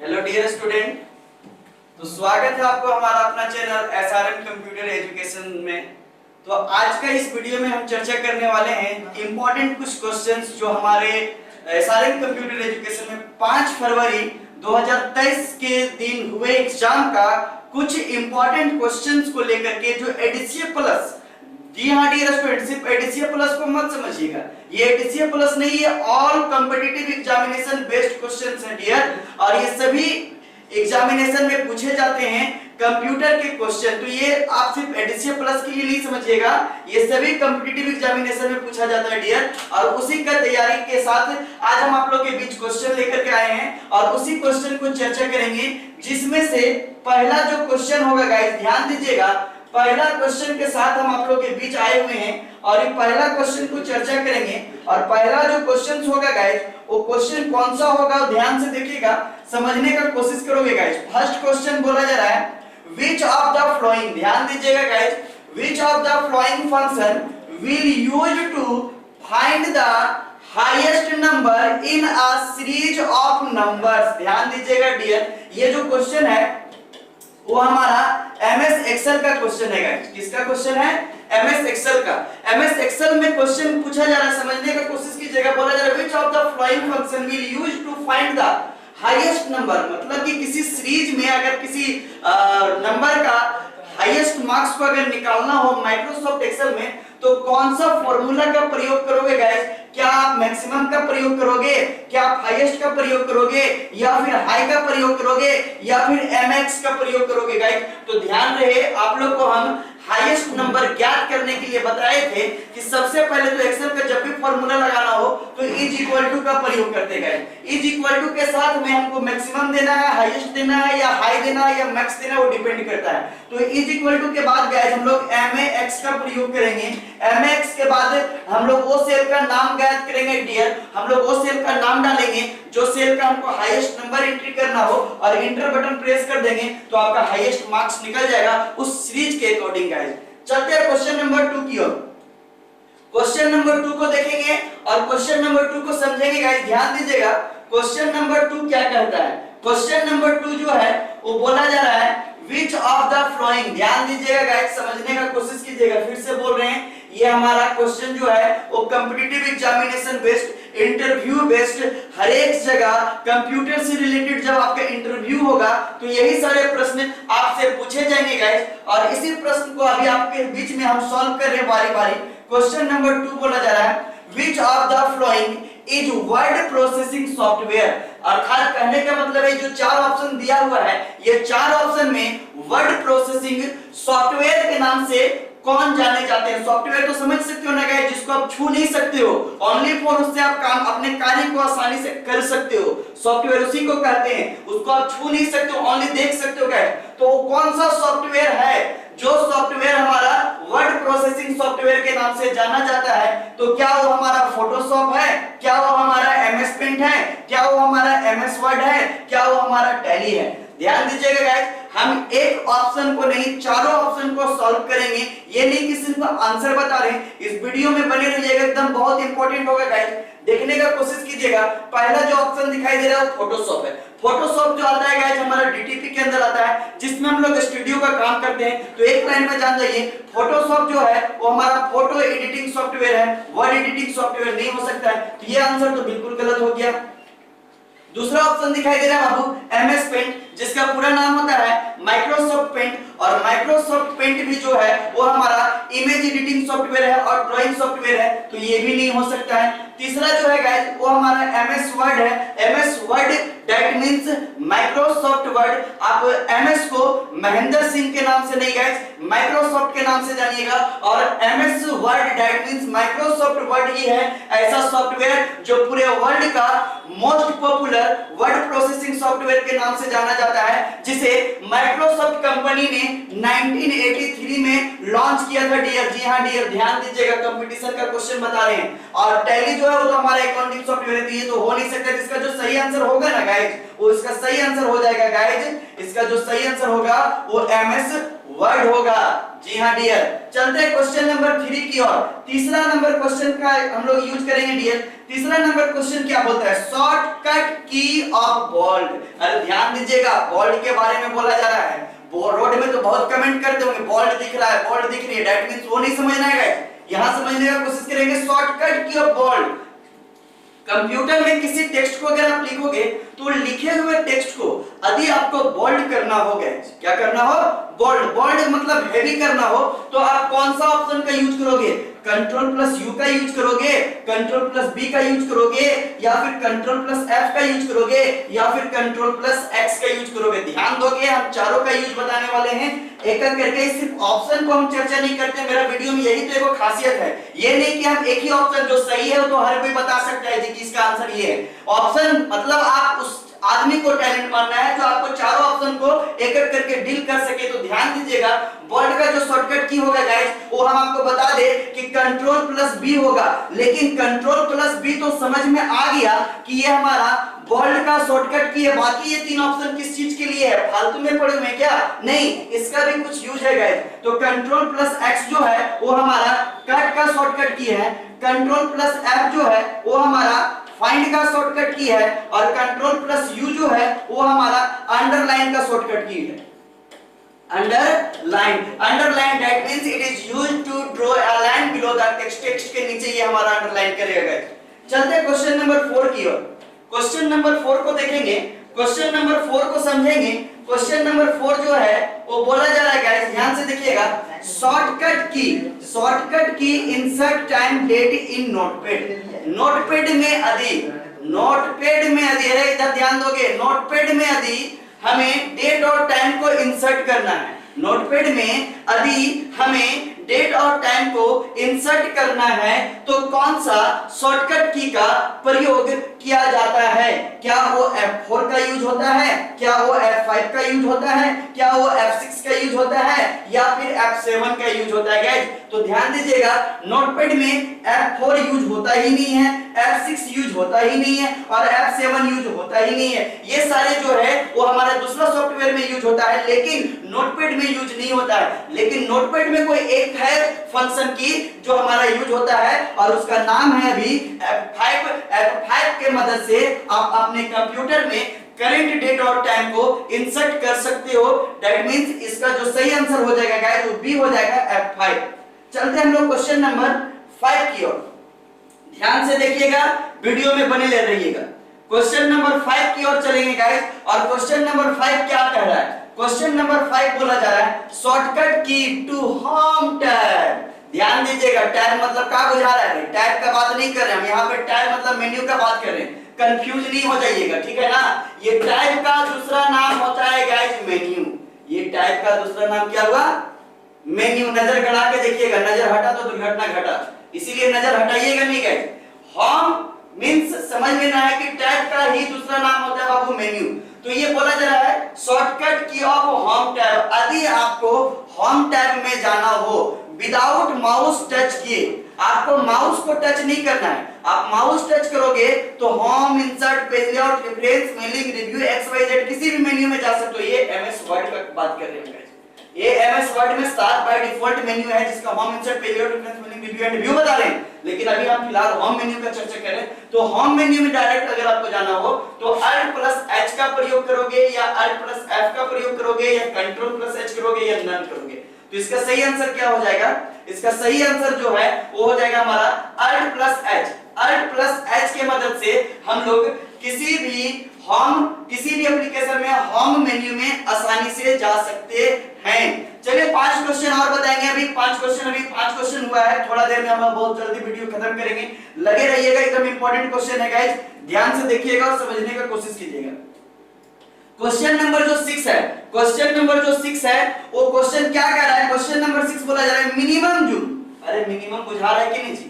Hello dear student, तो स्वागत है आपको हमारा अपना चैनल एसआरएम कंप्यूटर एजुकेशन में। तो आज का इस वीडियो में हम चर्चा करने वाले हैं इंपॉर्टेंट कुछ क्वेश्चंस जो हमारे एसआरएम कंप्यूटर एजुकेशन में 5 फरवरी 2023 के दिन हुए एग्जाम का कुछ इंपॉर्टेंट क्वेश्चंस को लेकर के जो एडीसीए प्लस, जी हाँ डियर स्टूडेंट, सिर्फ एडीसीए प्लस को मत समझिएगा, ये एडीसीए प्लस नहीं, ये all competitive examination based questions हैं डियर, और ये सभी एग्जामिनेशन में पूछे जाते हैं कंप्यूटर के क्वेश्चन। तो ये आप सिर्फ एडीसीए प्लस के लिए नहीं समझिएगा, ये सभी कॉम्पिटिटिव एग्जामिनेशन में पूछा जाता है डियर, और उसी का तैयारी के साथ आज हम आप लोग के बीच क्वेश्चन लेकर के आए हैं और उसी क्वेश्चन को चर्चा करेंगे, जिसमें से पहला जो क्वेश्चन होगा गाइस, ध्यान दीजिएगा, पहला क्वेश्चन के साथ हम आप लोग के बीच आए हुए हैं और ये पहला क्वेश्चन को चर्चा करेंगे। और पहला जो क्वेश्चन होगा गाइस, वो क्वेश्चन कौन सा होगा ध्यान से देखिएगा, समझने का कोशिश करोगे गाइस। फर्स्ट क्वेश्चन बोला जा रहा है which of the following, ध्यान दीजिएगा guys, which of the following function will use to find the highest number in a series of numbers। ध्यान दीजिएगा डियर, ये जो क्वेश्चन है वो हमारा एमएस एक्सेल का क्वेश्चन है गाइस। किसका क्वेश्चन है? एमएस एक्सेल का। एमएस एक्सेल में क्वेश्चन पूछा जा रहा है, समझने का कोशिश कीजिएगा। बोला जा रहा है which of the following function will use to find the highest number, मतलब कि किसी सीरीज में अगर किसी नंबर का हाईएस्ट मार्क्स को अगर निकालना हो माइक्रोसॉफ्ट एक्सेल में, तो कौन सा फॉर्मूला का प्रयोग करोगे गाइस? क्या आप मैक्सिमम का प्रयोग करोगे, क्या आप हाईएस्ट का प्रयोग करोगे, या फिर हाई का प्रयोग करोगे, या फिर एमएक्स का प्रयोग करोगे गाइस? तो ध्यान रहे, आप लोग को हम हाईएस्ट नंबर ज्ञात करने के लिए बताए थे कि सबसे पहले तो एक्सेल का जब भी फॉर्मूला लगाना हो तो इज इक्वल टू का प्रयोग करते गए। इज इक्वल टू के साथ में हमको मैक्सिमम देना है, हाईएस्ट देना है, या हाई देना है, या मैक्स देना है, वो डिपेंड करता है। तो इज इक्वल टू के बाद गाइस हम लोग एमएक्स का प्रयोग करेंगे। एमएक्स के बाद हम लोग वो सेल का नाम ज्ञात करेंगे डियर, हम लोग वो सेल का नाम डालेंगे जो सेल का हमको हाईएस्ट नंबर एंट्री करना हो, और एंटर बटन प्रेस कर देंगे तो आपका हाईएस्ट मार्क्स निकल जाएगा उस सीरीज के अकॉर्डिंग गाइस। चलते हैं क्वेश्चन नंबर 2 की ओर। क्वेश्चन नंबर 2 को देखेंगे और क्वेश्चन नंबर 2 को समझेंगे गाइस। ध्यान दीजिएगा, क्वेश्चन नंबर 2 क्या कहता है। क्वेश्चन नंबर 2 जो है वो बोला जा रहा है which of the following, ध्यान दीजिएगा गाइस, समझने का कोशिश कीजिएगा। फिर से बोल रहे हैं, ये हमारा क्वेश्चन जो है वो competitive examination based, interview based, हर एक जगह कंप्यूटर से रिलेटेड जब आपका इंटरव्यू होगा तो यही सारे प्रश्न आपसे पूछे जाएंगे गाइस, और इसी प्रश्न को अभी आपके बीच में हम सॉल्व कर रहे हैं बारी बारी। क्वेश्चन नंबर 2 बोला जा रहा है which of the following is word processing software, अर्थात कहने का मतलब है जो 4 ऑप्शन दिया हुआ है, ये 4 ऑप्शन में वर्ड प्रोसेसिंग सॉफ्टवेयर के नाम से कौन जाने जाते हैं। सॉफ्टवेयर तो समझ सकते हो ना गाइस, जिसको आप छू नहीं सकते हो, ओनली फॉर उससे आप काम अपने कार्य को आसानी से कर सकते हो, सॉफ्टवेयर उसी को कहते हैं। उसको आप छू नहीं सकते हो, ओनली देख सकते हो गाइस। तो कौन सा सॉफ्टवेयर है जो सॉफ्टवेयर हमारा वर्ड प्रोसेसिंग सॉफ्टवेयर के नाम से जाना जाता है? तो क्या वो हमारा फोटोशॉप है, क्या वो हमारा एमएस पेंट है, क्या वो हमारा एमएस वर्ड है, क्या वो हमारा टैली है? ध्यान दीजिएगा गाइस, हम एक ऑप्शन को नहीं, चारों ऑप्शन को सॉल्व करेंगे। ये नहीं कि सिर्फ आंसर बता रहे हैं, इस वीडियो में बने रहिएगा, एकदम बहुत इंपॉर्टेंट होगा गाइस, देखने का कोशिश कीजिएगा। पहला जो ऑप्शन दिखाई दे रहा है वो फोटोशॉप है। फोटोशॉप जो आता है गाइस हमारा डीटीपी के अंदर आता है, जिसमें हम लोग स्टूडियो का काम करते हैं। तो एक लाइन में जान जाइए, फोटोशॉप जो है वो हमारा फोटो एडिटिंग सॉफ्टवेयर है, वर्ड एडिटिंग सॉफ्टवेयर नहीं हो सकता है। तो ये आंसर तो बिल्कुल गलत हो गया। दूसरा ऑप्शन दिखाई दे रहा है बाबू एमएस पेंट, जिसका पूरा नाम होता है माइक्रोसॉफ्ट पेंट, और माइक्रोसॉफ्ट पेंट भी जो है वो हमारा इमेज एडिटिंग सॉफ्टवेयर है और ड्राइंग सॉफ्टवेयर है, तो ये भी नहीं हो सकता है। तीसरा जो है गाइस वो हमारा एमएस वर्ड है। MS Word that means Microsoft word. आप एमएस को महेंद्र सिंह के नाम से नहीं गाइस, माइक्रोसॉफ्ट के नाम से जानिएगा, और MS Word that means Microsoft Word ही है ऐसा सॉफ्टवेयर जो पूरे वर्ल्ड का most popular word processing software के नाम से जाना जाता है, जिसे माइक्रोसॉफ्ट कंपनी ने 1983 में लॉन्च किया था डियर। जी हां डियर, ध्यान दीजिएगा, कंपटीशन का क्वेश्चन बता रहे हैं। और टैली जो है वो तो हमारा अकाउंटिंग सॉफ्टवेयर है, ये तो हो नहीं सकता। इसका जो सही आंसर होगा ना गाइस, वो इसका सही आंसर हो जाएगा गाइस, इसका जो सही आंसर होगा वो एमएस वर्ड होगा। जी हाँ डियर, चलते हैं क्वेश्चन नंबर 3 की ओर। तीसरा नंबर क्वेश्चन का हम लोग यूज करेंगे डियर। तीसरा नंबर क्वेश्चन क्या बोलता है? शॉर्टकट की ऑफ बोल्ड। अरे ध्यान दीजिएगा, बोल्ड के बारे में बोला जा रहा है। रोड में तो बहुत कमेंट करते होंगे बोल्ड दिख रहा है, बोल्ड दिख रही है, दैट मींस वो नहीं समझना है गाइस। यहां समझने का कोशिश करेंगे शॉर्टकट की ऑफ बोल्ड। कंप्यूटर में किसी टेक्स्ट को अगर आप लिखोगे तो लिखे हुए टेक्स्ट को यदि आपको बोल्ड करना हो, क्या करना हो? बोल्ड। बोल्ड मतलब हेवी करना हो, तो आप कौन सा ऑप्शन का यूज करोगे? कंट्रोल प्लस यू का यूज करोगे, कंट्रोल प्लस बी का यूज करोगे, या फिर कंट्रोल प्लस एफ का यूज करोगे, या फिर कंट्रोल प्लस एक्स का यूज करोगे? ध्यान दोगे, हम चारों का यूज बताने वाले हैं एक एक करके। सिर्फ ऑप्शन को हम चर्चा नहीं करते, मेरा वीडियो में यही तो एक खासियत है। ये नहीं कि हम एक ही ऑप्शन जो सही है तो हर कोई बता सकता है जी कि इसका आंसर ये है। ऑप्शन मतलब आप उस आदमी को टैलेंट मानना है जो आपको चारों ऑप्शन को एक एक करके डील कर सके। तो ध्यान दीजिएगा, बोल्ड का जो शॉर्टकट की होगा गाइस, वो हम आपको बता दे कि कंट्रोल प्लस बी होगा। लेकिन कंट्रोल प्लस बी तो समझ में आ गया कि ये हमारा बोल्ड का शॉर्टकट की है। बाकी ये तीन ऑप्शन किस चीज के लिए है? फालतू में पड़े हुए क्या? नहीं, इसका भी कुछ यूज है गाइस। तो कंट्रोल प्लस एक्स जो है वो हमारा कट का शॉर्टकट की है, कंट्रोल प्लस एफ जो है वो हमारा फाइंड का शॉर्टकट की है, और कंट्रोल प्लस यू जो है वो हमारा अंडरलाइन का शॉर्टकट की है। Underline that means it is used to draw a line below the text. Text के नीचे ये हमारा अंडरलाइन करेगा। चलते हैं क्वेश्चन नंबर 4 की ओर। क्वेश्चन नंबर 4 को देखेंगे, क्वेश्चन नंबर 4 को समझेंगे। क्वेश्चन नंबर 4 जो है वो बोला जा रहा है गाइस, ध्यान से देखिएगा। शॉर्टकट की इंसर्ट टाइम डेट इन नोटपैड। नोटपैड में यदि इधर ध्यान दोगे, नोटपैड में यदि हमें डेट और टाइम को इंसर्ट करना है, नोटपैड में यदि हमें डेट और टाइम को इंसर्ट करना है तो कौन सा शॉर्टकट की का प्रयोग किया जाता है? क्या वो F4 का यूज होता है, क्या वो F5 का यूज होता है, क्या वो F6 का यूज होता है, या फिर F7 का यूज होता है गाइस? तो ध्यान दीजिएगा, नोटपैड में F4 यूज होता ही नहीं है, F6 यूज होता ही नहीं है, और F7 यूज होता ही नहीं है। ये सारे जो है वो हमारा दूसरा सॉफ्टवेयर में यूज होता है, लेकिन नोटपैड में यूज नहीं होता है। लेकिन नोटपैड में कोई एक है फंक्शन की जो हमारा यूज होता है, और उसका नाम है अभी F5 के मदद से आप अपने कंप्यूटर में करंट डेट और टाइम को इंसर्ट कर सकते हो। दैट मींस इसका जो सही आंसर हो जाएगा गाइस वो बी हो जाएगा, F5। चलते हैं हम लोग क्वेश्चन नंबर 5 की ओर। ध्यान से देखिएगा, वीडियो में बने रहिएगा। क्वेश्चन नंबर 5 की ओर चलेंगे गाइस, और क्वेश्चन नंबर 5 क्या कह रहा है? क्वेश्चन नंबर 5 बोला जा रहा है शॉर्टकट की टू होम टैब। ध्यान दीजिएगा, टैब मतलब क्या बुझा रहा है? टैब का बात नहीं कर रहे हम यहाँ पे, टैब मतलब मेन्यू का बात कर रहे हैं। कंफ्यूज नहीं हो जाइएगा, ठीक है ना? ये टैब का दूसरा नाम होता है गाइस मेन्यू। ये टैब का दूसरा नाम क्या हुआ? मेन्यू। नजर गड़ा के देखिएगा, नजर हटा तो दुर्घटना घटा, इसीलिए नजर हटाइएगा नहीं गाइस। होम मींस समझ लेना है कि टैब का ही दूसरा नाम होता है बाबू मेन्यू। तो ये बोला जा रहा है शॉर्टकट की ऑफ होम टैब। यदि आपको होम टैब में जाना हो विदाउट माउस टच किए, आपको माउस को टच नहीं करना है। आप माउस टच करोगे तो home, insert, page layout, reference, mailing, review, XYZ किसी भी मेन्यू में जा सकते हो। ये MS वर्ड का बात कर रहे हैं। ये MS वर्ड में स्टार्ट बाय डिफॉल्ट मेन्यू है जिसका home, insert, page layout, reference, mailing, review and view बता रहे हैं। लेकिन अभी हम फिलहाल होम मेन्यू का चर्चा कर रहे हैं। तो होम मेन्यू में डायरेक्ट अगर आपको जाना हो तो Alt प्लस H का प्रयोग करोगे, या Alt प्लस F का प्रयोग करोगे, या कंट्रोल प्लस H करोगे, या नन करोगे। तो इसका सही आंसर क्या हो जाएगा? इसका सही आंसर जो है वो हो जाएगा हमारा Alt plus H। Alt plus H के मदद से हम लोग किसी भी एप्लीकेशन में होम मेन्यू में आसानी से जा सकते हैं। चलिए 5 क्वेश्चन और बताएंगे। अभी 5 क्वेश्चन हुआ है, थोड़ा देर में हम बहुत जल्दी वीडियो खत्म करेंगे। लगे रहिएगा, एकदम इंपॉर्टेंट क्वेश्चन है गाइस, ध्यान से देखिएगा और समझने का कोशिश कीजिएगा। क्वेश्चन नंबर जो 6 है, क्वेश्चन नंबर जो 6 है वो क्वेश्चन क्या कह रहा है? क्वेश्चन नंबर 6 बोला जा रहा है मिनिमम जूम। अरे मिनिमम बुझा रहा है कि नहीं जी?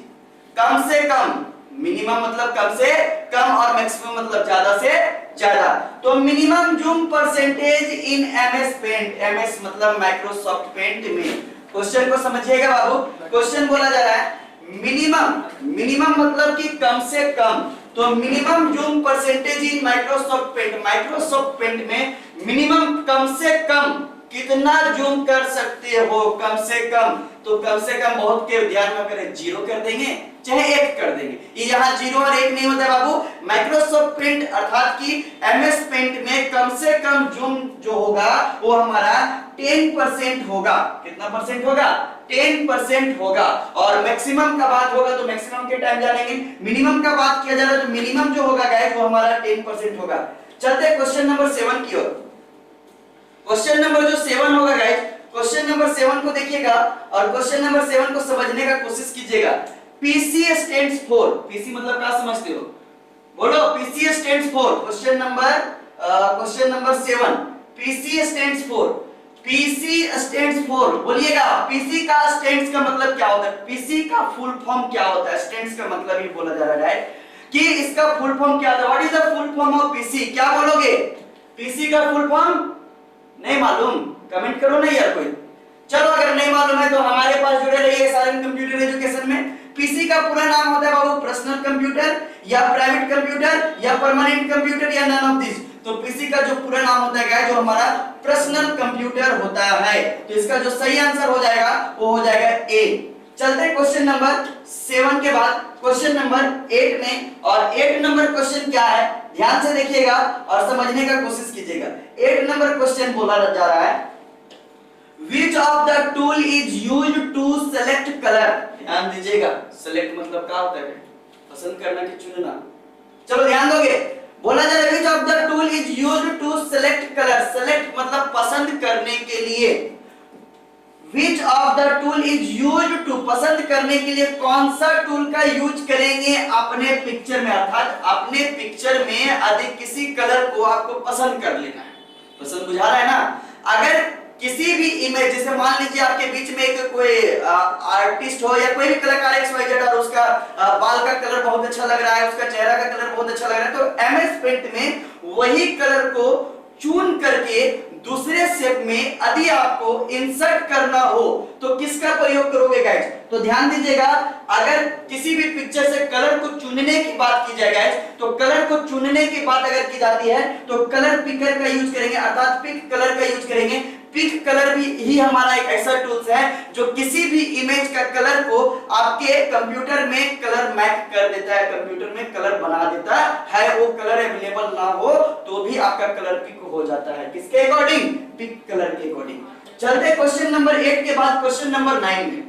कम से कम, मिनिमम मतलब कम से कम और मैक्सिमम मतलब ज्यादा से ज्यादा। तो minimum zoom percentage in MS paint, MS मतलब माइक्रोसॉफ्ट पेंट में। क्वेश्चन को समझिएगा बाबू, क्वेश्चन बोला जा रहा है मिनिमम मतलब कि कम से कम। तो minimum zoom percentage in Microsoft paint में मिनिमम कम से कम कितना जूम कर सकते हो कम से कम, तो कम से कम बहुत के ध्यान में करें 0 कर देंगे चाहे 1 कर देंगे। ये यहाँ 0 और 1 नहीं होता है बाबू। माइक्रोसॉफ्ट पेंट अर्थात कि एमएस पेंट में कम से कम जूम जो होगा वो हमारा 10% होगा। कितना परसेंट होगा? 10% होगा। और मैक्सिमम का बात होगा तो मैक्सिमम के टाइम जानेंगे। मिनिमम का बात किया जा रहा है तो मिनिमम जो होगा गाइस वो हमारा 10% होगा। चलते हैं क्वेश्चन नंबर 7 की ओर। क्वेश्चन नंबर जो 7 होगा गाइस, क्वेश्चन नंबर 7 को देखिएगा और क्वेश्चन नंबर 7 को समझने का कोशिश कीजिएगा। पीसी स्टैंड्स फॉर, पीसी मतलब क्या समझते हो? बोलो, PC stands for. Question number 7, PC stands for, PC stands for, बोलिएगा पीसी का स्टैंड्स का मतलब क्या होता है? पीसी का फुल फॉर्म क्या होता है? स्टैंड्स का मतलब ये बोला जा रहा है कि इसका फुल फॉर्म क्या होता है? What is the full form of PC? क्या बोलोगे? पीसी का फुल फॉर्म नहीं मालूम? कमेंट करो ना यार कोई। चलो अगर नहीं मालूम है तो हमारे पास जुड़े रहिए एसआरएम कंप्यूटर एजुकेशन में। पीसी का पूरा नाम होता है बाबू पर्सनल कंप्यूटर या प्राइवेट कंप्यूटर या परमानेंट कंप्यूटर या नन ऑफ दिस। तो पीसी का जो पूरा नाम होता है जो हमारा पर्सनल कंप्यूटर होता है। तो इसका जो सही आंसर हो जाएगा वो हो जाएगा ए। चलते हैं क्वेश्चन नंबर 7 के बाद क्वेश्चन नंबर 8 में। और 8 नंबर क्वेश्चन क्या है ध्यान से देखिएगा और समझने का कोशिश कीजिएगा। 8 नंबर क्वेश्चन बोला जा रहा है Which of the tool is used to select color? ध्यान दीजिएगा, select मतलब क्या होता है? पसंद करना कि चुनना? चलो ध्यान दोगे। बोला जा रहा है Which of the tool is used to select color? Select मतलब पसंद करने के लिए। Which of the tool is used to, पसंद करने के लिए कौन सा टूल का यूज करेंगे अपने पिक्चर में? अर्थात अपने पिक्चर में अधिक किसी कलर को आपको पसंद कर लेना है। पसंद बुझा रहा है ना? अगर किसी भी इमेज, जैसे मान लीजिए आपके बीच में एक कोई आर्टिस्ट हो या कोई भी कलाकार XYZ और उसका बाल का कलर बहुत अच्छा लग रहा है, उसका चेहरा का कलर बहुत अच्छा लग रहा है, तो एमएस पेंट में वही कलर को चुन करके दूसरे शेप में यदि आपको इंसर्ट करना हो तो किसका प्रयोग करोगे गाइस? तो ध्यान दीजिएगा, अगर किसी भी पिक्चर से कलर को चुनने की बात की जाए गाइस, तो कलर को चुनने की बात अगर की जाती है तो कलर पिकर का यूज करेंगे, अर्थात पिक कलर का यूज करेंगे। पिक कलर भी ही हमारा एक ऐसा टूल्स है जो किसी भी इमेज का कलर को आपके कंप्यूटर में कलर मैच कर देता है, कंप्यूटर में कलर बना देता है। वो कलर अवेलेबल ना हो तो भी आपका कलर पिक हो जाता है। किसके अकॉर्डिंग? पिक कलर के अकॉर्डिंग। चलते क्वेश्चन नंबर 8 के बाद क्वेश्चन नंबर 9 में।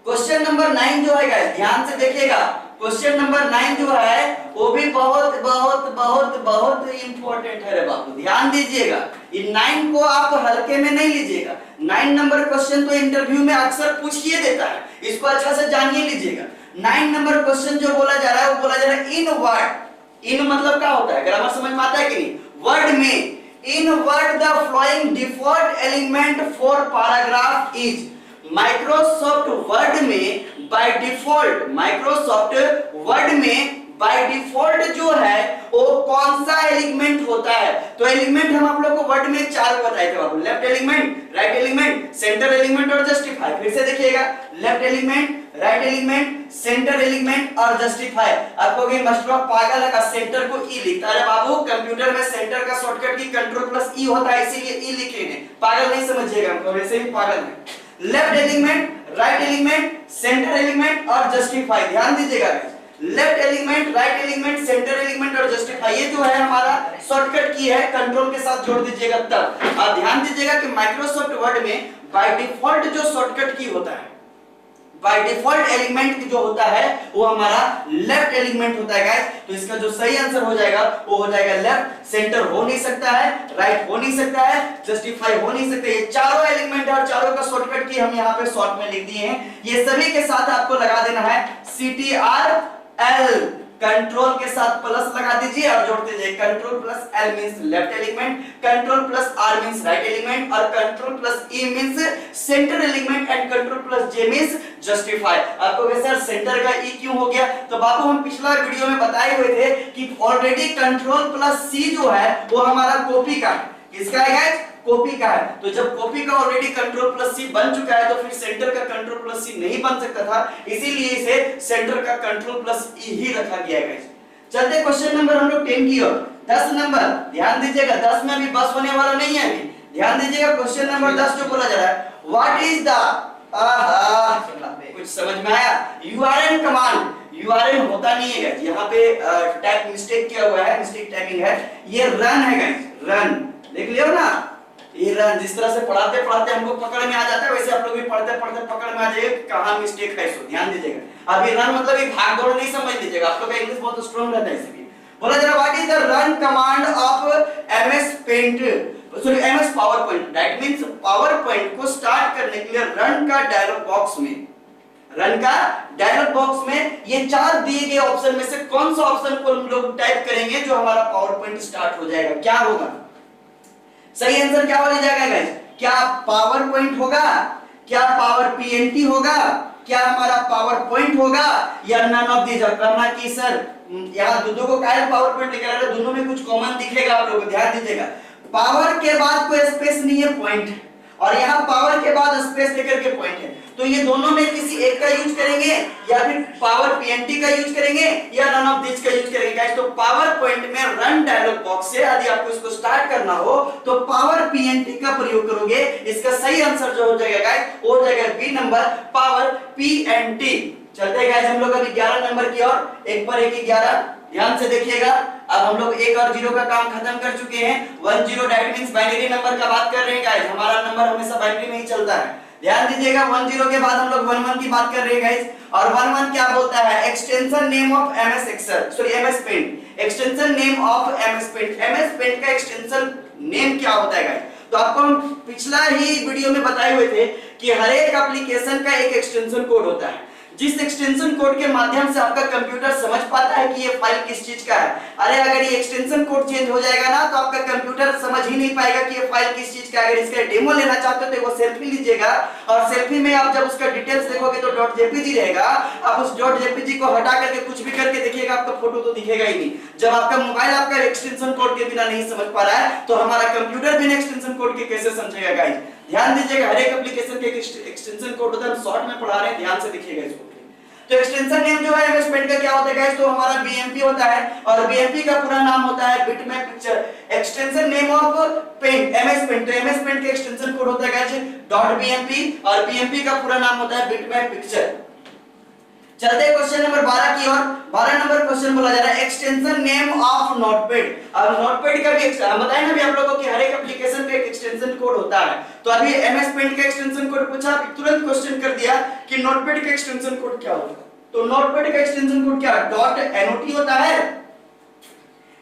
क्वेश्चन नंबर 9 जो है गाइस ध्यान से देखिएगा, क्वेश्चन नंबर 9 जो है वो भी बहुत बहुत बहुत बहुत इंपॉर्टेंट है रे बाबू, ध्यान दीजिएगा। ये 9 को आप हल्के में नहीं लीजिएगा। 9 नंबर क्वेश्चन तो इंटरव्यू में अक्सर पूछ ही देता है, इसको अच्छा से जानिए लीजिएगा। 9 नंबर क्वेश्चन जो बोला जा रहा है वो बोला जा रहा है इन वर्ड। इन मतलब क्या होता है? ग्रामर समझ में आता है कि नहीं? वर्ड में in Word the following default alignment for paragraph is. Microsoft Word में बाय डिफॉल्ट, माइक्रोसॉफ्ट वर्ड में बाय डिफॉल्ट जो है वो कौन सा एलिमेंट होता है? तो एलिमेंट हम आप लोग को वर्ड में 4 बताए थे बाबू, left element, right element, centre alignment और जस्टिफाई। फिर से देखिएगा, left element, right element, centre alignment और जस्टिफाई। आपको कहीं मास्टर पागल है का सेंटर को ई लिखता है बाबू, कंप्यूटर में सेंटर का शॉर्टकट की कंट्रोल प्लस ई होता है, इसीलिए ई लिखे हैं। पागल नहीं समझिएगा, हमको वैसे ही पागल है। Left element, right element, centre alignment और जस्टिफाई। ध्यान दीजिएगा, left element, right element, centre alignment और जस्टिफाई, ये जो है हमारा शॉर्टकट की है, कंट्रोल के साथ जोड़ दीजिएगा तब। और ध्यान दीजिएगा कि माइक्रोसॉफ्ट वर्ड में बाय डिफॉल्ट जो शॉर्टकट की होता है, बाय डिफॉल्ट एलिमेंट जो होता है वो हमारा लेफ्ट एलिमेंट होता है गाइस। तो इसका जो सही आंसर हो जाएगा वो हो जाएगा लेफ्ट। सेंटर हो नहीं सकता है, राइट हो नहीं सकता है, जस्टिफाई हो नहीं सकता। ये चारों एलिमेंट और चारों का शॉर्टकट की हम यहाँ पे शॉर्ट में लिख दिए हैं। ये सभी के साथ आपको लगा देना है CTRL, कंट्रोल के साथ प्लस लगा दीजिए और जोड़ते जाइए। Control plus L means left alignment, control plus R means right alignment और control plus E means centre alignment and control plus J means justify. आपको सर सेंटर का E क्यों हो गया? तो बाबू हम पिछला वीडियो में बताए हुए थे कि ऑलरेडी कंट्रोल प्लस C जो है वो हमारा कॉपी का है। किसका है गाइस? कॉपी का है। तो जब कॉपी का ऑलरेडी कंट्रोल प्लस सी बन चुका है तो फिर सेंटर का कंट्रोल प्लस सी नहीं बन सकता था, इसीलिए इसे सेंटर का कंट्रोल प्लस ई ही रखा गया है। चलते क्वेश्चन नंबर हम लोग 10 की ओर। 10 नंबर ध्यान दीजिएगा, 10 में भी बस होने वाला नहीं है। ध्यान दीजिएगा क्वेश्चन नंबर 10 जो बोला जा रहा है, व्हाट इज द कुछ समझ में आया? यूआरएन कमांड, यूआरएन होता नहीं है गाइस, यहाँ पे टाइप मिस्टेक किया हुआ है, मिस्टेक टाइपिंग है, ये रन है गाइस, रन देख लियो ना, ये रन। जिस तरह से पढ़ाते पढ़ाते हमको पकड़ में आ जाता है, वैसे आप लोग भी पढ़ते पढ़ते पकड़ में आ जाएगा कहां मिस्टेक है, इसको ध्यान दीजिएगा। अभी रन मतलब ये भाग दौड़ नहीं समझ लीजिएगा, आप लोग का इंग्लिश बहुत स्ट्रांग रहता है इसलिए। बोला जरा what is the run command of MS paint, sorry MS PowerPoint, that means PowerPoint को स्टार्ट करने के लिए रन का डायलॉग बॉक्स में, रन का डायलॉग बॉक्स में ये 4 दिए गए ऑप्शन में से कौन सा ऑप्शन को हम लोग टाइप करेंगे जो हमारा पावर पॉइंट स्टार्ट हो जाएगा, क्या होगा? सही आंसर क्या हो जाएगा गाइस? क्या पावर पॉइंट होगा, क्या पावर पीएनटी होगा, क्या हमारा पावर पॉइंट होगा, या नन ऑफ दीज? करना कि सर यहाँ दोनों को क्या पावर पॉइंट लिखा है, दोनों में कुछ कॉमन दिखेगा, आप लोग ध्यान दीजिएगा। पावर के बाद कोई स्पेस नहीं है, पॉइंट, और यहाँ पावर के बाद स्पेस लेकर के पॉइंट है, तो ये दोनों में किसी एक का यूज करेंगे, या फिर पावर पीएनटी का यूज करेंगे, या नन ऑफ दिस का यूज करेंगे गाइस। तो पावर पॉइंट में रन डायलॉग बॉक्स से यदि आपको इसको स्टार्ट करना हो तो पावर पीएनटी का प्रयोग करोगे। इसका सही आंसर जो हो जाएगा गाइस वो हो जाएगा बी नंबर, पावर पीएनटी। चलते गाइस हम लोग अभी 11 नंबर की ओर, एक पर एक 11, ध्यान से देखिएगा। अब हम लोग 1 और 0 का काम खत्म कर चुके हैं। 1 0 दैट मींस बाइनरी नंबर का बात कर रहे हैं गाइस, हमारा नंबर हमेशा बाइनरी में ही चलता है। ध्यान दीजिएगा 1 0 के बाद हम लोग 1 1 की बात कर रहे हैं गाइस, और 1 1 क्या बोलता है? Extension name of MS Excel, sorry MS paint, extension name of MS paint. MS paint का एक्सटेंशन नेम क्या होता है गाइस? तो आपको हम पिछला ही वीडियो में बताए हुए थे कि हर एक एप्लीकेशन का एक एक्सटेंशन कोड होता है, जिस एक्सटेंशन कोड के माध्यम से आपका कंप्यूटर समझ पाता है कि ये फाइल किस चीज का है। अरे अगर ये एक्सटेंशन कोड चेंज हो जाएगा ना तो आपका कंप्यूटर समझ ही नहीं पाएगा कि ये फाइल किस चीज का है। अगर इसका डेमो लेना चाहते हो तो वो सेल्फी लीजिएगा, और सेल्फी में आप जब उसका डिटेल्स देखोगे तो .jpg रहेगा, आप उस .jpg को हटा करके कुछ भी करके देखिएगा, आपका फोटो तो दिखेगा ही नहीं। जब आपका मोबाइल आपका एक्सटेंशन कोड के बिना नहीं समझ पा रहा है तो हमारा कंप्यूटर बिना एक्सटेंशन कोड के कैसे समझेगा गाइस? ध्यान दीजिएगा, हर एक एप्लीकेशन के एक्सटेंशन कोड होता है, हम शॉर्ट में पढ़ा रहे हैं, ध्यान से देखिएगा इसको। तो एक्सटेंशन नेम जो है एमएस पेंट का क्या होता है गाइस? तो हमारा बीएमपी होता है, और बीएमपी का पूरा नाम होता है bitmap picture. Extension name of paint MS paint, तो एमएस पेंट का एक्सटेंशन कोड होता है गाइस .bmp, और बीएमपी का पूरा नाम होता है बिटमैप पिक्चर। चलते हैं क्वेश्चन नंबर 12 की ओर। 12 नंबर क्वेश्चन बोला जा रहा है एक्सटेंशन नेम ऑफ नोटपैड। अब नोटपैड का भी हम बताए ना भी आप लोगों को कि हर एक एप्लीकेशन का एक एक्सटेंशन कोड होता है। तो अभी एमएस पेंट का एक्सटेंशन कोड पूछा, तुरंत क्वेश्चन कर दिया कि नोटपैड का एक्सटेंशन कोड क्या होता है। तो नोटपैड का एक्सटेंशन कोड क्या है? .not होता है,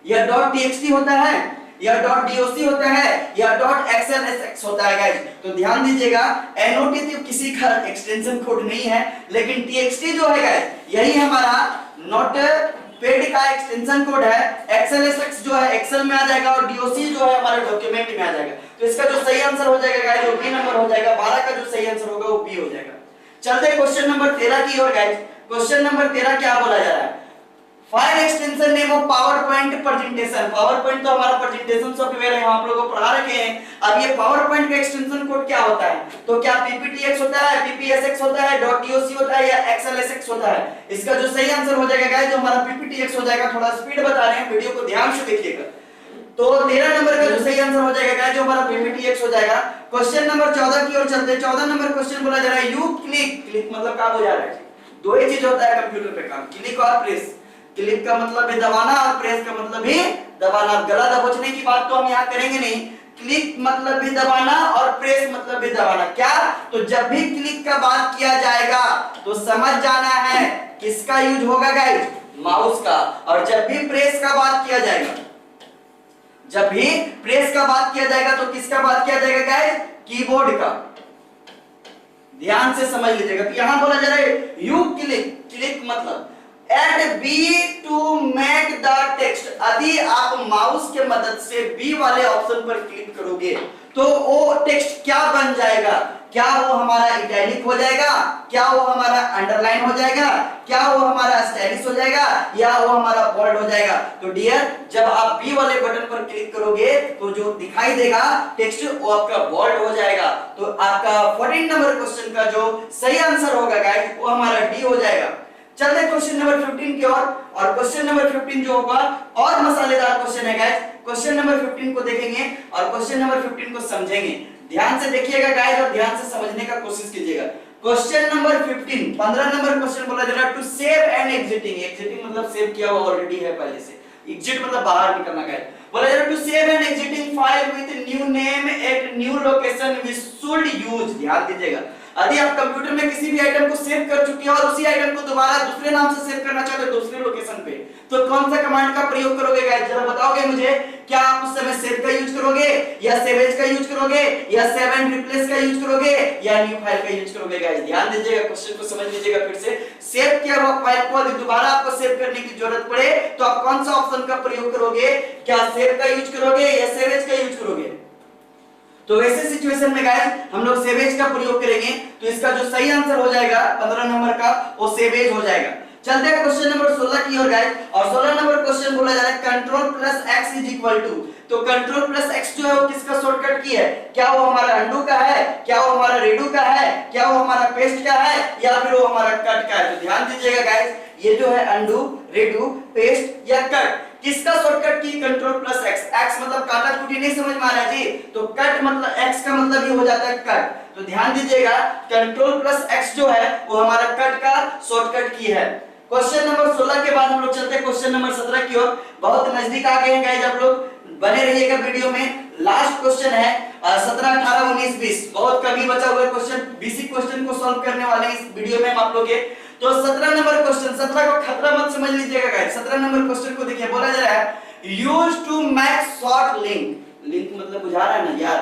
या .txt होता है, या .doc होता है, या .xlsx होता है गाइस। तो ध्यान दीजिएगा not तो किसी का एक्सटेंशन कोड नहीं है, लेकिन txt जो है गाइस यही हमारा नोटपैड का एक्सटेंशन कोड है। xlsx जो है एक्सेल में आ जाएगा, और doc जो है हमारे डॉक्यूमेंट में आ जाएगा। तो इसका जो सही आंसर हो जाएगा गाइस वो बी नंबर हो जाएगा। 12 का जो सही आंसर होगा वो बी हो जाएगा। चलते क्वेश्चन नंबर 13 की ओर गाइस। क्वेश्चन नंबर 13 क्या बोला जा रहा है? File extension name of power point presentation. Power point तो हमारा प्रेजेंटेशन सॉफ्टवेयर है, आप लोगों को पढ़ा रखे हैं। अब ये पावर पॉइंट का एक्सटेंशन कोड क्या होता है? तो क्या PPTX होता है, PPSX होता है, .doc होता है, या XLSX होता है? इसका जो सही आंसर हो जाएगा गाइस जो हमारा PPTX हो जाएगा। थोड़ा स्पीड बता रहे हैं, वीडियो को ध्यान से देखिएगा। तो 13 नंबर का जो सही आंसर हो जाएगा गाइस जो हमारा PPTX हो जाएगा। क्वेश्चन नंबर 14 की ओर चलते हैं। 14 नंबर क्वेश्चन बोला जा रहा है यू क्लिक मतलब क्या हो जा रहा है? दो ही चीज होता है कंप्यूटर पे काम, क्लिक और प्रेस। क्लिक का मतलब है दबाना, और प्रेस का मतलब भी दबाना। गला दबोचने की बात तो हम यहाँ करेंगे नहीं। क्लिक मतलब भी दबाना और प्रेस मतलब भी दबाना। क्या? तो जब भी क्लिक का बात किया जाएगा तो समझ जाना है किसका यूज होगा गाइस? माउस का। और जब भी प्रेस का बात किया जाएगा, जब भी प्रेस का बात किया जाएगा तो किसका बात किया जाएगा गाइस? कीबोर्ड का। ध्यान से समझ लीजिएगा। तो यहां बोला जा रहा है यू क्लिक मतलब add B to make the text. यदि आप माउस के मदद से बी वाले ऑप्शन पर क्लिक करोगे तो वो टेक्स्ट क्या बन जाएगा? क्या वो हमारा इटैलिक हो जाएगा, क्या वो हमारा अंडरलाइन हो जाएगा, क्या वो हमारा स्टाइलिश हो जाएगा, या वो हमारा बोल्ड हो जाएगा? तो डियर जब आप बी वाले बटन पर क्लिक करोगे तो जो दिखाई देगा टेक्स्ट वो आपका बोल्ड हो जाएगा। तो आपका 14 नंबर क्वेश्चन का जो सही आंसर होगा गाइस वो हमारा डी हो जाएगा। चलते क्वेश्चन नंबर 15 की ओर। और क्वेश्चन नंबर 15 जो होगा और मसालेदार क्वेश्चन है गाइस। क्वेश्चन नंबर 15 को देखेंगे और क्वेश्चन नंबर 15 को समझेंगे। ध्यान से देखिएगा गाइस और ध्यान से समझने का कोशिश कीजिएगा। क्वेश्चन नंबर 15 नंबर क्वेश्चन बोला जा रहा है to save and exiting. Exiting मतलब सेव किया हुआ ऑलरेडी है पहले से, एग्जिट मतलब बाहर निकलना गाइस। बोला जा रहा है to save and exiting file with new name at new location we should use. ध्यान दीजिएगा, यदि आप कंप्यूटर में किसी भी आइटम को सेव कर चुके हैं और उसी आइटम को दोबारा दूसरे नाम से सेव करना चाहते हो दूसरे लोकेशन पे, तो कौन सा कमांड का प्रयोग करोगे गाइस, जरा बताओगे मुझे। क्या आप उस समय सेव का यूज करोगे या सेव एज का यूज करोगे या सेव एंड रिप्लेस का यूज करोगे या न्यू फाइल का यूज करोगे गाइस। ध्यान दीजिएगा, क्वेश्चन को समझ लीजिएगा फिर से। सेव किया हुआ फाइल को यदि दोबारा आपको सेव करने की जरूरत पड़े तो आप कौन सा ऑप्शन का प्रयोग करोगे, क्या सेव का यूज करोगे या सेव एज का यूज करोगे। तो वैसे सिचुएशन में गाइस हम लोग सेव एज का प्रयोग करेंगे, तो इसका जो सही आंसर हो जाएगा 15 नंबर का वो सेव एज हो जाएगा। चलते हैं क्वेश्चन नंबर 16 की ओर गाइस। और 16 नंबर क्वेश्चन बोला जा रहा है control plus X is equal to. तो कंट्रोल प्लस एक्स जो है वो किसका शॉर्टकट की है, क्या वो हमारा अंडू का है, क्या वो हमारा रेडू का है, क्या वो हमारा पेस्ट का है या फिर वो हमारा कट का है। तो ध्यान दीजिएगा गाइस, ये जो है अंडू, रेडू, पेस्ट या कट, किसका शॉर्टकट की कंट्रोल प्लस एक्स। एक्स मतलब काटा कुटी नहीं समझ में आ रहा है जी, तो कट मतलब एक्स का मतलब ये हो जाता है कट। तो ध्यान दीजिएगा कंट्रोल प्लस एक्स जो है वो हमारा कट का शॉर्टकट की है। क्वेश्चन नंबर 16 के बाद हम लोग चलते हैं क्वेश्चन नंबर 17 की ओर। बहुत नजदीक आ गए हैं गाइस, आप लोग बने रहिएगा वीडियो में। लास्ट क्वेश्चन है 17, 18, 19, 20, बहुत कम ही बचा हुआ है क्वेश्चन। बेसिक क्वेश्चन को सॉल्व करने वाले हैं इस वीडियो में हम आप लोग के। तो 17 नंबर क्वेश्चन, 17 को खतरा मत समझ लीजिएगा गाइस। 17 नंबर क्वेश्चन को देखिए, बोला जा रहा है use to make short link. Link मतलब बुझा रहा है ना यार,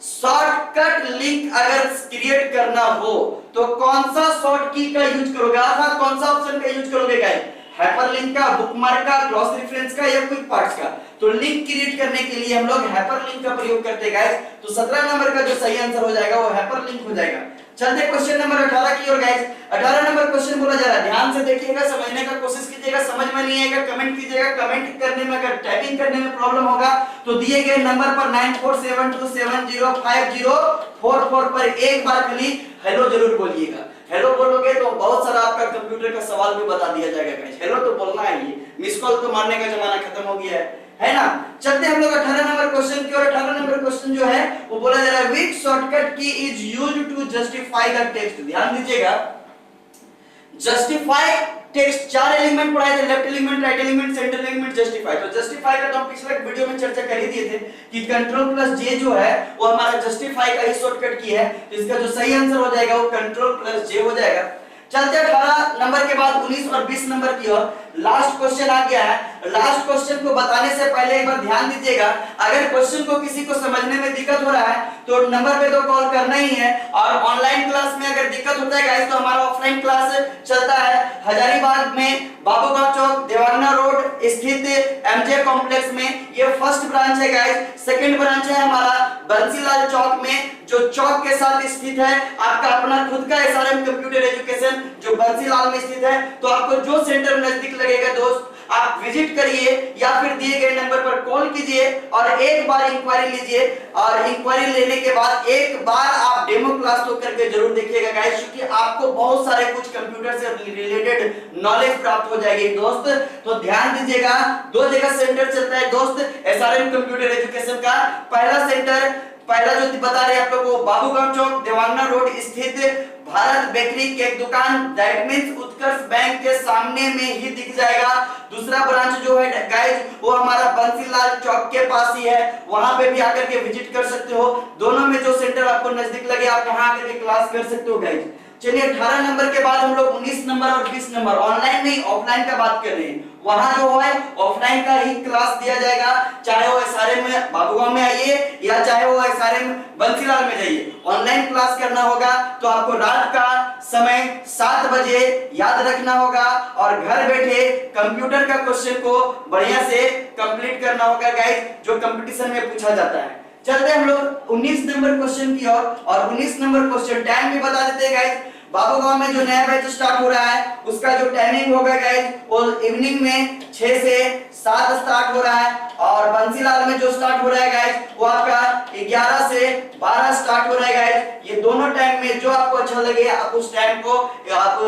शॉर्टकट लिंक अगर क्रिएट करना हो तो कौन सा शॉर्ट की का यूज करोगे, अर्थात कौन सा ऑप्शन का यूज करोगे गाइस, हाइपरलिंक का, बुकमार्क का, क्रॉस रेफरेंस का या क्विक पार्ट्स का। तो लिंक क्रिएट करने के लिए हम लोग हाइपरलिंक का प्रयोग करते हैं गाइस। तो 17 नंबर का जो सही आंसर हो जाएगा वो हाइपरलिंक हो जाएगा। चलते क्वेश्चन नंबर 18 की ओर गाइस। 18 नंबर क्वेश्चन बोला जा रहा है, ध्यान से देखिएगा, समझने का कोशिश कीजिएगा। समझ में नहीं आएगा कमेंट कीजिएगा, कमेंट करने में अगर टाइपिंग करने में प्रॉब्लम होगा तो दिए गए नंबर पर 9472705044 पर एक बार खाली हेलो जरूर बोलिएगा। हेलो बोलोगे तो बहुत सारा आपका कंप्यूटर का सवाल भी बता दिया जाएगा गाइस। हेलो तो बोलना है, ये मिस कॉल तो मारने का जमाना खत्म हो गया है ना। चलते हम लोग 18 नंबर क्वेश्चन की ओर। 18 नंबर क्वेश्चन जो है वो बोला जा रहा है which shortcut key is used to justify the text. ध्यान दीजिएगा, जस्टिफाई टेक्स्ट 4 एलिमेंट पढ़ाए थे, left element, right element, centre element, justify. तो जस्टिफाई का तो हम पिछले वीडियो में चर्चा कर ही दिए थे कि कंट्रोल प्लस जे जो है वो हमारा जस्टिफाई का ही शॉर्टकट की है। तो इसका जो सही आंसर हो जाएगा वो कंट्रोल प्लस जे हो जाएगा। चलते 18 नंबर के बाद 19 और 20 नंबर की ओर। लास्ट क्वेश्चन आ गया है। लास्ट क्वेश्चन को बताने से पहले एक बार ध्यान दीजिएगा, अगर क्वेश्चन को किसी को समझने में दिक्कत हो रहा है तो नंबर पे तो कॉल करना ही है। और ऑनलाइन क्लास में अगर दिक्कत होता है गाइस तो हमारा ऑफलाइन क्लास चलता है हजारीबाग में, बाबूगांव चौक, देवांगना रोड स्थित एमजे कॉम्प्लेक्स में। ये फर्स्ट ब्रांच है गाइस। सेकंड ब्रांच है हमारा बंसीलाल चौक में, जो चौक के साथ स्थित है। आपका अपना खुद का एसआरएम कंप्यूटर एजुकेशन जो बंसीलाल में स्थित है। तो आपको जो सेंटर नजदीक लगेगा दोस्त आप विजिट करिए या फिर दिए गए नंबर पर कॉल कीजिए और एक बार इंक्वायरी लीजिए। और इंक्वायरी लेने के बाद एक बार आप डेमो क्लास तो करके जरूर देखिएगा गाइस, क्योंकि आपको बहुत सारे कुछ कंप्यूटर से रिलेटेड नॉलेज प्राप्त हो जाएगी दोस्त। तो ध्यान दीजिएगा, 2 जगह सेंटर चलता है दोस्त एसआरएम कंप्यूटर एजुकेशन का। पहला जो बता रहे हैं आप लोगों को बाबूगांव चौक, देवांगना रोड स्थित भारत बेकरी केक दुकान, दैट मींस उत्कर्ष बैंक के सामने में ही दिख जाएगा। दूसरा ब्रांच जो है गाइस वो हमारा बंसीलाल चौक के पास ही है, वहां पे भी आकर के विजिट कर सकते हो। दोनों में जो सेंटर आपको नजदीक लगे आप यहां आकर के क्लास कर सकते हो गाइस। चलिए 18 नंबर के बाद हम लोग 19 नंबर और 20 नंबर ऑनलाइन नहीं ऑफलाइन का बात कर रहे हैं। वहां जो है ऑफलाइन का ही क्लास दिया जाएगा, चाहे वो एसआरएम में बाबूगांव में आइए या चाहे वो एसआरएम बंसीलाल में जाइए। ऑनलाइन क्लास करना होगा तो आपको रात का समय 7 बजे याद रखना होगा और घर बैठे कंप्यूटर का क्वेश्चन को बढ़िया से कंप्लीट करना होगा गाइस, जो कंपटीशन में पूछा जाता है। चलते हम लोग 19 नंबर क्वेश्चन की ओर। और 19 नंबर क्वेश्चन टाइम भी बता देते हैं गाइस। बाबूगांव में जो नया बैच स्टार्ट हो रहा है उसका जो टाइमिंग होगा गाइस वो इवनिंग में 6 से 7 स्टार्ट हो रहा है। और बंसीलाल में जो स्टार्ट हो रहा है गाइस वो आपका 11 से 12 स्टार्ट हो रहा है गाइस। ये दोनों टाइम में जो आपको अच्छा लगे आप उस टाइम को आप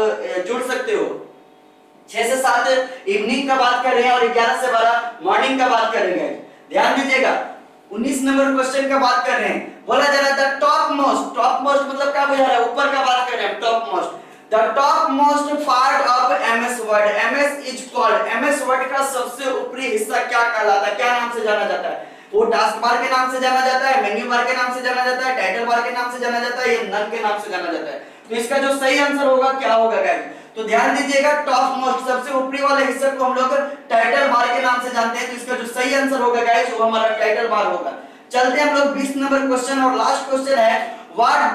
जुड़ सकते हो। 6 से 7 इवनिंग का बात कर रहे हैं और 11 से 12 मॉर्निंग का बात करेंगे। ध्यान दीजिएगा 19 नंबर क्वेश्चन का बात कर रहे हैं। बोला जा रहा था टॉप मोस्ट मतलब क्या बुझा रहा है, ऊपर का बात कर रहे हैं। Top most, the top most part of MS word, MS is called, MS word का सबसे ऊपरी हिस्सा क्या कहलाता है, क्या नाम से जाना जाता है? वो टास्क बार के नाम से जाना जाता है, मेन्यू बार के नाम से जाना जाता है, टाइटल बार के नाम से जाना जाता है, या नन के नाम से जाना जाता है? तो इसका जो सही आंसर होगा क्या होगा गाइस? तो ध्यान दीजिएगा टॉप मोस्ट सबसे ऊपरी वाले हिस्से को हम लोग टाइटल बार के नाम से जानते हैं। तो इसका जो सही आंसर होगा गाइस वो हमारा टाइटल बार होगा। चलते हैं हम लोग 20 नंबर क्वेश्चन और लास्ट क्वेश्चन है what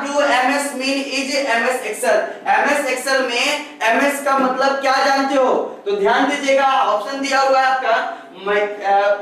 do MS mean is MS Excel. MS Excel में एमएस का मतलब क्या जानते हो? तो ध्यान दीजिएगा ऑप्शन दिया हुआ है आपका,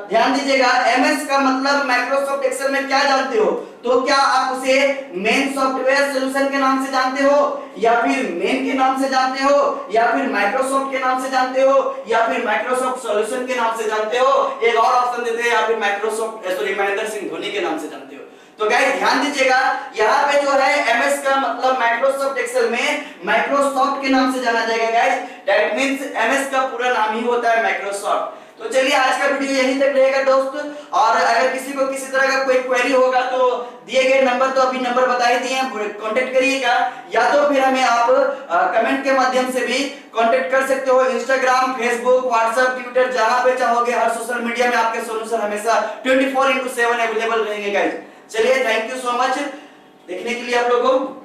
ध्यान दीजिएगा एमएस का मतलब माइक्रोसॉफ्ट एक्सेल में क्या जानते हो? तो क्या आप उसे मेन सॉफ्टवेयर सॉल्यूशन के नाम से जानते हो, या फिर मेन के नाम से जानते हो, या फिर माइक्रोसॉफ्ट के नाम से जानते हो, या फिर माइक्रोसॉफ्ट सॉल्यूशन के नाम से जानते हो? एक और ऑप्शन देते हैं, या फिर महेंद्र सिंह धोनी के नाम से जानते हो? तो गाइस ध्यान दीजिएगा यहाँ पे जो है एमएस का मतलब माइक्रोसॉफ्ट एक्सेल में माइक्रोसॉफ्ट के नाम से जाना जाएगा गाइस। दैट मींस एमएस का पूरा नाम ही होता है माइक्रोसॉफ्ट। तो चलिए आज का वीडियो यहीं तक रहेगा दोस्त, और अगर किसी को किसी तरह का कोई क्वेरी होगा तो दिए गए नंबर, तो अभी नंबर बता ही दिए हैं, कांटेक्ट करिएगा, या तो फिर हमें आप कमेंट के माध्यम से भी कांटेक्ट कर सकते हो। इंस्टाग्राम, फेसबुक, व्हाट्सएप, ट्विटर, जहां पे चाहोगे हर सोशल मीडिया में आपके सॉल्यूशन हमेशा 24/7 अवेलेबल रहेंगे गाइस। चलिए थैंक यू सो मच देखने के लिए आप लोगों को।